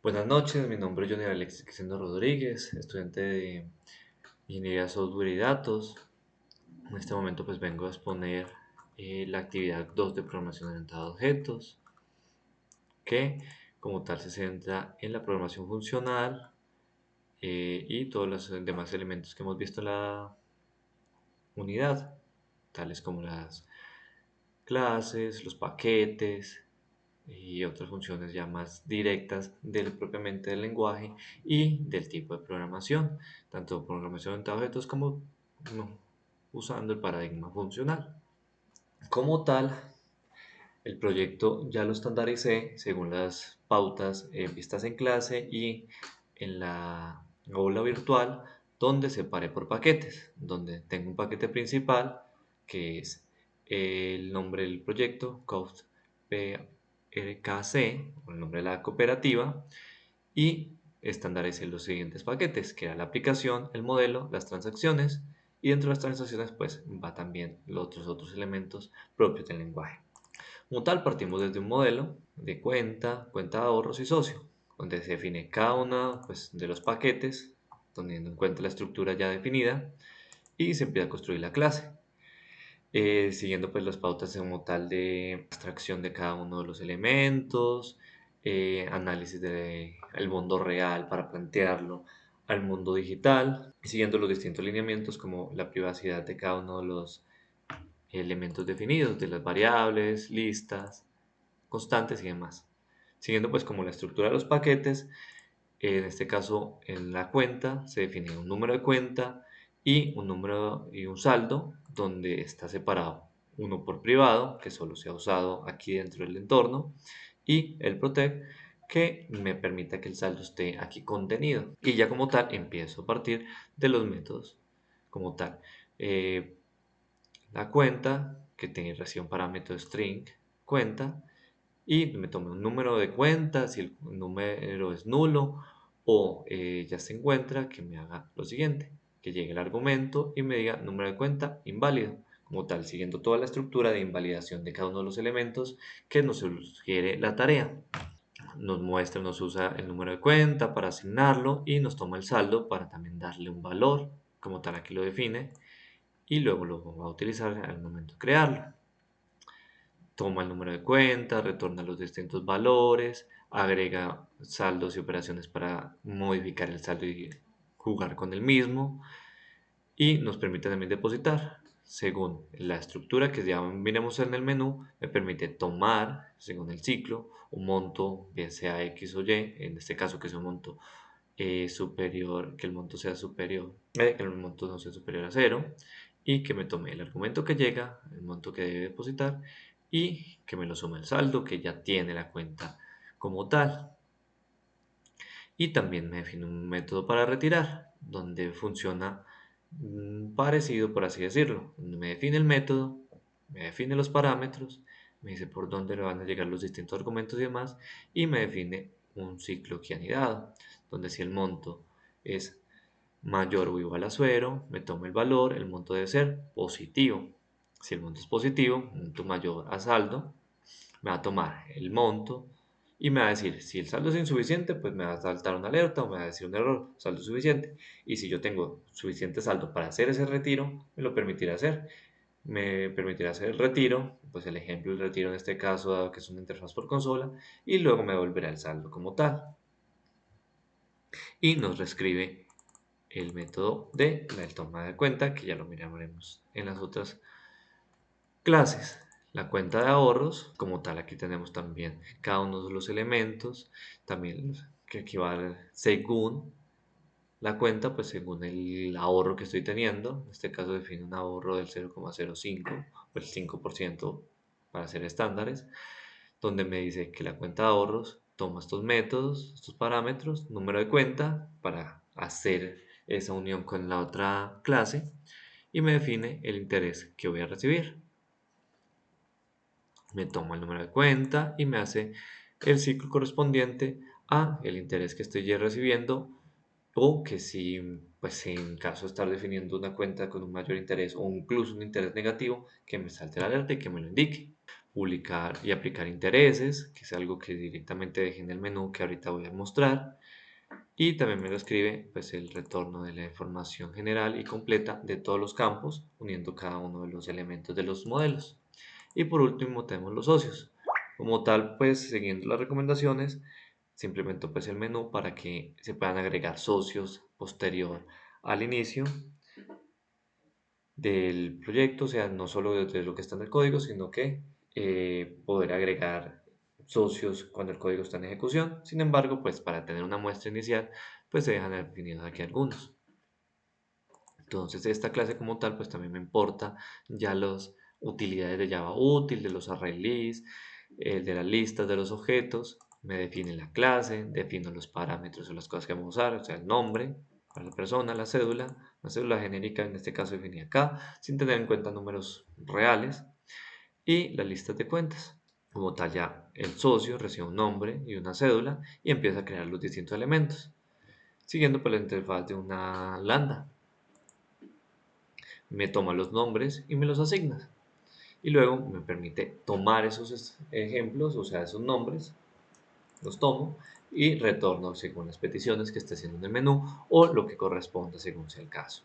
Buenas noches, mi nombre es Johnny Alexis Quiseno Rodríguez, estudiante de Ingeniería de Software y Datos. En este momento pues vengo a exponer la actividad 2 de programación orientada a objetos, que como tal se centra en la programación funcional y todos los demás elementos que hemos visto en la unidad, tales como las clases, los paquetes, y otras funciones ya más directas propiamente del lenguaje y del tipo de programación, tanto programación orientada a objetos como no, usando el paradigma funcional. Como tal, el proyecto ya lo estandaricé según las pautas vistas en clase y en la aula virtual, donde separé por paquetes, donde tengo un paquete principal que es el nombre del proyecto, Code PRKC, o el nombre de la cooperativa, y estandaricé los siguientes paquetes, que era la aplicación, el modelo, las transacciones, y dentro de las transacciones pues va también los otros elementos propios del lenguaje. Como tal, partimos desde un modelo de cuenta de ahorros y socio, donde se define cada uno pues, de los paquetes, teniendo en cuenta la estructura ya definida, y se empieza a construir la clase, siguiendo pues las pautas como tal de extracción de cada uno de los elementos, análisis del mundo real para plantearlo al mundo digital, siguiendo los distintos lineamientos como la privacidad de cada uno de los elementos definidos, de las variables, listas, constantes y demás. Siguiendo pues como la estructura de los paquetes, en este caso en la cuenta se define un número de cuenta y un número y un saldo donde está separado uno por privado, que solo se ha usado aquí dentro del entorno, y el protect, que me permita que el saldo esté aquí contenido. Y ya como tal empiezo a partir de los métodos como tal. Eh, la cuenta, que recibe un parámetro string cuenta, y me tomo un número de cuenta, si el número es nulo o ya se encuentra, que me haga lo siguiente, que llegue el argumento y me diga número de cuenta inválido, como tal, siguiendo toda la estructura de invalidación de cada uno de los elementos que nos sugiere la tarea. Nos muestra, nos usa el número de cuenta para asignarlo y nos toma el saldo para también darle un valor, como tal aquí lo define, y luego lo va a utilizar al momento de crearlo. Toma el número de cuenta, retorna los distintos valores, agrega saldos y operaciones para modificar el saldo y jugar con el mismo, y nos permite también depositar. Según la estructura que ya miremos en el menú, me permite tomar, según el ciclo, un monto, bien sea X o Y, en este caso que es un monto superior, que el monto sea superior, que el monto no sea superior a cero, y que me tome el argumento que llega, el monto que debe depositar, y que me lo sume el saldo que ya tiene la cuenta como tal. Y también me define un método para retirar, donde funciona parecido, por así decirlo, donde me define el método, me define los parámetros, me dice por dónde le van a llegar los distintos argumentos y demás, y me define un ciclo que anidado, donde si el monto es mayor o igual a cero, me tomo el valor, el monto debe ser positivo. Si el monto es positivo, monto mayor a saldo, me va a tomar el monto y me va a decir, si el saldo es insuficiente, pues me va a saltar una alerta o me va a decir un error, saldo suficiente. Y si yo tengo suficiente saldo para hacer ese retiro, me lo permitirá hacer. Me permitirá hacer el retiro, pues el ejemplo del retiro en este caso, dado que es una interfaz por consola, y luego me devolverá el saldo como tal. Y nos reescribe el método de la toma de cuenta, que ya lo miraremos en las otras clases. La cuenta de ahorros, como tal, aquí tenemos también cada uno de los elementos, también que equivale según la cuenta, pues según el ahorro que estoy teniendo. En este caso define un ahorro del 0,05 o el 5% para ser estándares, donde me dice que la cuenta de ahorros toma estos métodos, estos parámetros, número de cuenta para hacer esa unión con la otra clase, y me define el interés que voy a recibir. Me toma el número de cuenta y me hace el ciclo correspondiente a el interés que estoy ya recibiendo, o que si, pues en caso de estar definiendo una cuenta con un mayor interés o incluso un interés negativo, que me salte la alerta y que me lo indique. publicar y aplicar intereses, que es algo que directamente dejé en el menú que ahorita voy a mostrar. Y también me lo escribe pues el retorno de la información general y completa de todos los campos, uniendo cada uno de los elementos de los modelos. Y por último tenemos los socios. Como tal, pues siguiendo las recomendaciones, se implementó pues el menú para que se puedan agregar socios posterior al inicio del proyecto, o sea, no solo desde lo que está en el código, sino que poder agregar socios cuando el código está en ejecución. Sin embargo, pues para tener una muestra inicial, pues se dejan definidos aquí algunos. Entonces, esta clase como tal, pues también me importa ya las utilidades de Java útil, de los array list, de las listas de los objetos, me define la clase, defino los parámetros o las cosas que vamos a usar, o sea, el nombre para la persona, la cédula genérica, en este caso definida acá, sin tener en cuenta números reales, y las listas de cuentas. Como tal, ya el socio recibe un nombre y una cédula y empieza a crear los distintos elementos, siguiendo por la interfaz de una lambda. Me toma los nombres y me los asigna. Y luego me permite tomar esos ejemplos, o sea, esos nombres, los tomo y retorno según las peticiones que esté haciendo en el menú o lo que corresponda según sea el caso.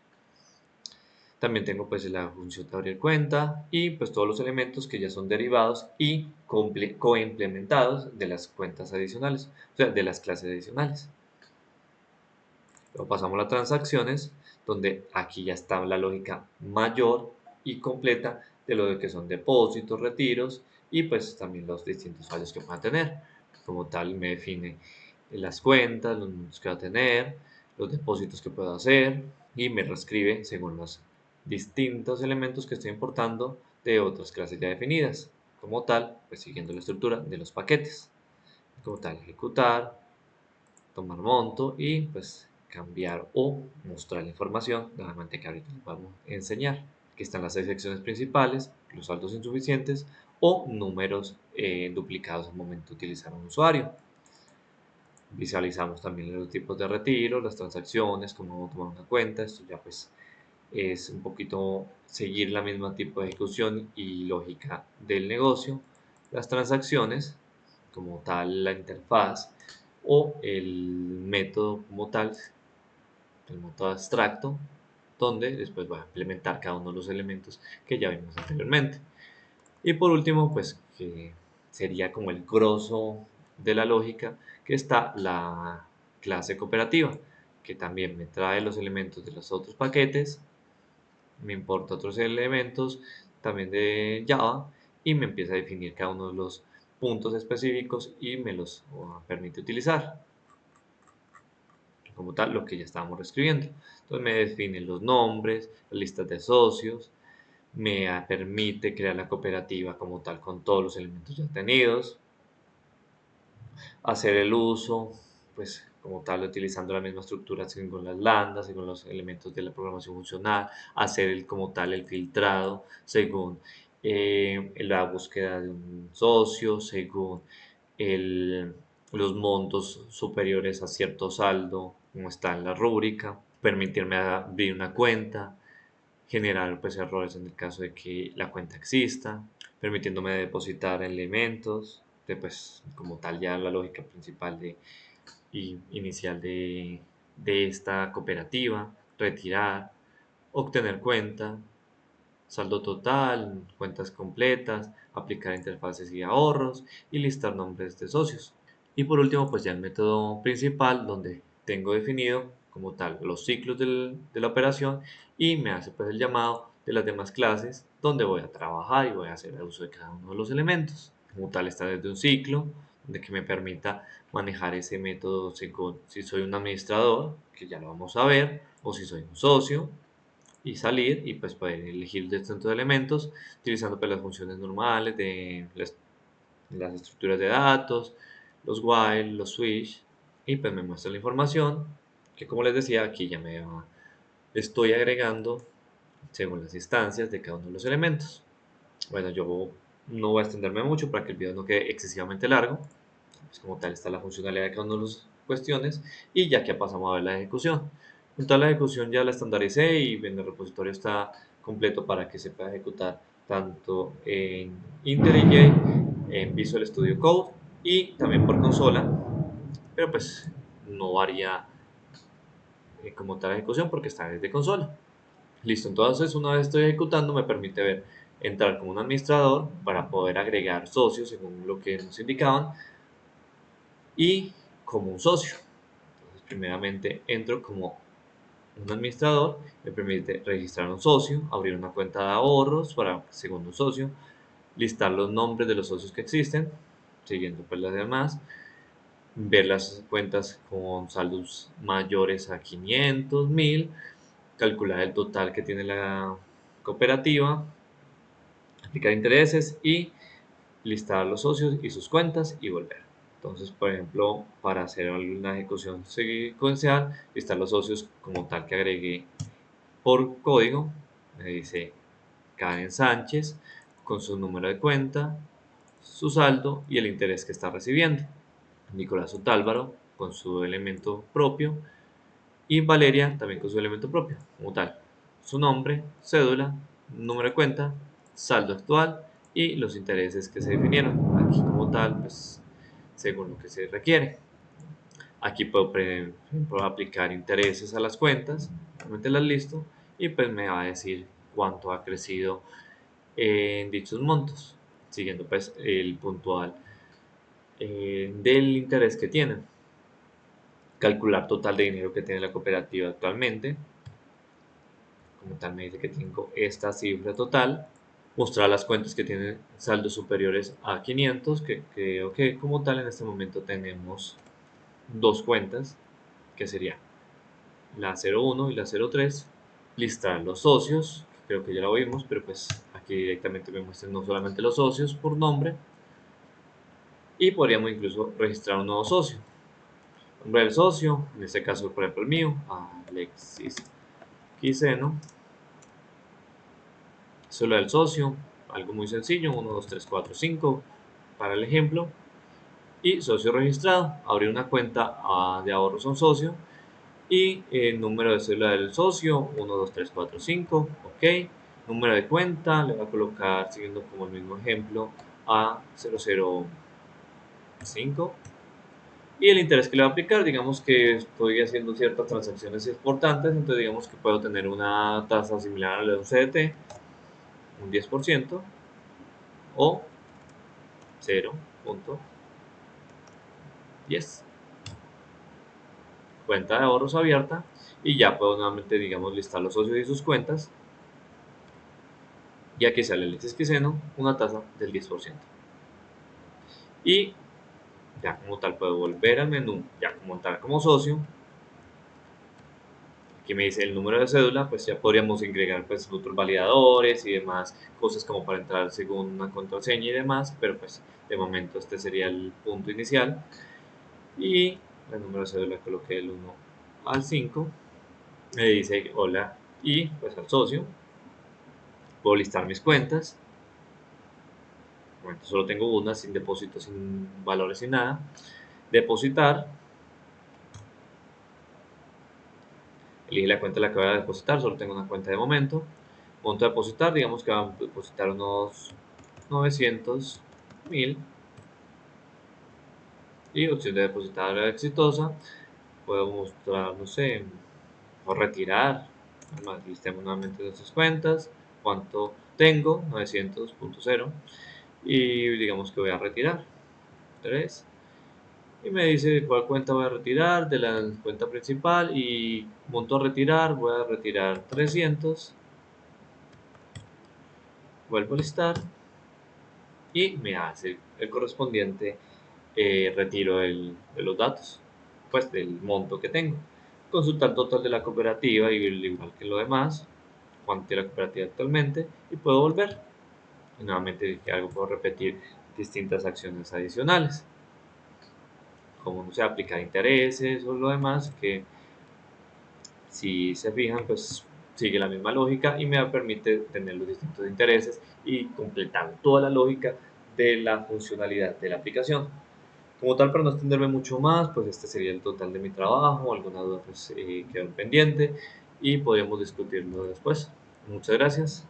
También tengo pues la función de abrir cuenta y pues todos los elementos que ya son derivados y coimplementados de las cuentas adicionales, o sea, de las clases adicionales. Luego pasamos a las transacciones, donde aquí ya está la lógica mayor y completa de lo de que son depósitos, retiros y pues también los distintos fallos que puedan tener. Como tal me define las cuentas, los montos que va a tener, los depósitos que puedo hacer y me reescribe según los distintos elementos que estoy importando de otras clases ya definidas. Como tal, pues siguiendo la estructura de los paquetes. Como tal, ejecutar, tomar monto y pues cambiar o mostrar la información nuevamente que ahorita les vamos a enseñar. Aquí están las seis secciones principales, los saldos insuficientes o números duplicados al momento de utilizar un usuario. Visualizamos también los tipos de retiro, las transacciones, cómo tomar una cuenta. Esto ya pues es un poquito seguir la misma tipo de ejecución y lógica del negocio. Las transacciones, como tal la interfaz o el método como tal, el método abstracto, donde después va a implementar cada uno de los elementos que ya vimos anteriormente. Y por último, pues que sería como el grosso de la lógica, que está la clase cooperativa, que también me trae los elementos de los otros paquetes, me importa otros elementos también de Java y me empieza a definir cada uno de los puntos específicos y me los permite utilizar como tal lo que ya estábamos reescribiendo. Entonces me define los nombres, las listas de socios, me permite crear la cooperativa como tal con todos los elementos ya tenidos, hacer el uso, pues como tal, utilizando la misma estructura según las lambdas, según los elementos de la programación funcional, hacer como tal el filtrado según la búsqueda de un socio, según el, los montos superiores a cierto saldo, como está en la rúbrica, permitirme abrir una cuenta, generar pues errores en el caso de que la cuenta exista, permitiéndome depositar elementos, de, pues como tal ya la lógica principal y inicial de esta cooperativa, retirar, obtener cuenta, saldo total, cuentas completas, aplicar interfaces y ahorros y listar nombres de socios. Y por último, pues ya el método principal donde tengo definido como tal los ciclos de la operación y me hace pues el llamado de las demás clases donde voy a trabajar y voy a hacer el uso de cada uno de los elementos. Como tal está desde un ciclo donde que me permita manejar ese método según si soy un administrador, que ya lo vamos a ver, o si soy un socio y salir y pues poder elegir distintos elementos utilizando pues las funciones normales de las estructuras de datos, los while, los switch, y pues me muestra la información que como les decía aquí ya estoy agregando según las instancias de cada uno de los elementos. Bueno, yo no voy a extenderme mucho para que el video no quede excesivamente largo, pues como tal está la funcionalidad de cada una de las cuestiones y ya que pasamos a ver la ejecución. En toda la ejecución ya la estandaricé y en el repositorio está completo para que se pueda ejecutar tanto en IntelliJ, en Visual Studio Code y también por consola, pero pues no varía como tal la ejecución porque está desde consola. Listo, entonces una vez estoy ejecutando me permite ver, entrar como un administrador para poder agregar socios según lo que nos indicaban y como un socio. Entonces primeramente entro como un administrador, me permite registrar un socio, abrir una cuenta de ahorros para segundo socio, listar los nombres de los socios que existen, siguiendo pues las demás, ver las cuentas con saldos mayores a 500, 1000, calcular el total que tiene la cooperativa, aplicar intereses y listar los socios y sus cuentas y volver. Entonces, por ejemplo, para hacer una ejecución secuencial, listar los socios como tal que agregué por código, me dice Karen Sánchez con su número de cuenta, su saldo y el interés que está recibiendo. Nicolás Otálvaro con su elemento propio y Valeria también con su elemento propio, como tal. Su nombre, cédula, número de cuenta, saldo actual y los intereses que se definieron. Aquí como tal, pues según lo que se requiere. Aquí puedo, por ejemplo, aplicar intereses a las cuentas, realmente las listo y pues me va a decir cuánto ha crecido en dichos montos, siguiendo pues el puntual del interés que tienen. Calcular total de dinero que tiene la cooperativa actualmente. Como tal me dice que tengo esta cifra total. Mostrar las cuentas que tienen saldos superiores a 500, que creo que como tal en este momento tenemos dos cuentas, que sería la 01 y la 03. Listar los socios, que creo que ya lo vimos, pero pues aquí directamente me muestran no solamente los socios por nombre, y podríamos incluso registrar un nuevo socio. Nombre del socio, en este caso por ejemplo el mío, Alexis Quiseno. Solo del socio, algo muy sencillo, 1, 2, 3, 4, 5 para el ejemplo. Y socio registrado, abrir una cuenta de ahorros a un socio y el número de cédula del socio, 1, 2, 3, 4, 5, ok. Número de cuenta, le voy a colocar, siguiendo como el mismo ejemplo, a 005. Y el interés que le va a aplicar, digamos que estoy haciendo ciertas transacciones importantes, entonces digamos que puedo tener una tasa similar a la de un CDT, un 10%, o 0.10. Cuenta de ahorros abierta y ya puedo nuevamente, digamos, listar los socios y sus cuentas. Y aquí sale el Quiseno, una tasa del 10%. Y ya como tal puedo volver al menú, ya como tal como socio. Aquí me dice el número de cédula, pues ya podríamos agregar pues otros validadores y demás cosas como para entrar según una contraseña y demás, pero pues de momento este sería el punto inicial. Y el número de cédula coloqué el 1 al 5. Me dice hola y pues al socio. Puedo listar mis cuentas. De momento solo tengo una, sin depósito, sin valores, sin nada. Depositar. Elige la cuenta en la que voy a depositar. Solo tengo una cuenta de momento. Monto a depositar. Digamos que vamos a depositar unos 900.000. Y opción de depositar exitosa. Puedo mostrar, no sé, o retirar. Además, listemos nuevamente nuestras cuentas. ¿Cuánto tengo? 900.0. Y digamos que voy a retirar 3 y me dice de cuál cuenta voy a retirar, de la cuenta principal y monto a retirar, voy a retirar 300, vuelvo a listar y me hace el correspondiente retiro de los datos, pues del monto que tengo. Consultar el total de la cooperativa y igual que lo demás, cuánto tiene la cooperativa actualmente y puedo volver. Y nuevamente que algo puedo repetir distintas acciones adicionales, como no sé, aplicar intereses o lo demás, que si se fijan, pues sigue la misma lógica y me permite tener los distintos intereses y completar toda la lógica de la funcionalidad de la aplicación. Como tal, para no extenderme mucho más, pues este sería el total de mi trabajo. Alguna duda pues quedó pendiente y podríamos discutirlo después. Muchas gracias.